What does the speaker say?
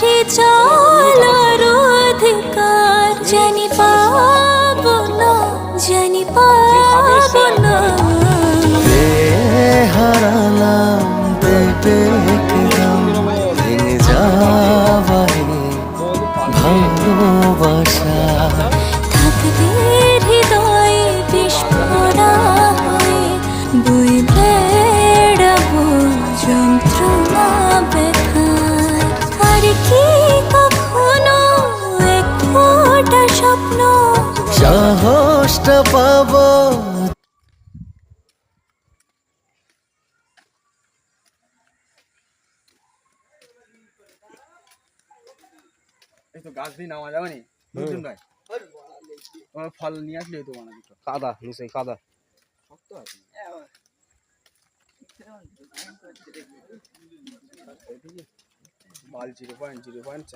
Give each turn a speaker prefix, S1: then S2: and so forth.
S1: সে চলার অধিকার জানি পাবো না, জানি পাবো না।
S2: হারালাম পেটে ভেঙে যাওয়ায় ভালোবাসা
S1: থাকবে হৃদয়ে বিস্ফোরা হয়ে বই বেড়াবো যন্ত্রণা ব্যথায়। আর কি কখনো এক ফোঁটা স্বপ্ন
S2: সাহসটা পাবো।
S3: এই তো গাছ দিয়ে নামা যাবে নি বুঝছেন ভাই, ফল নিয়ে আসলে তো মানে
S4: কাদা নিচে কাদা
S3: শক্ত আছে। বাল 0.0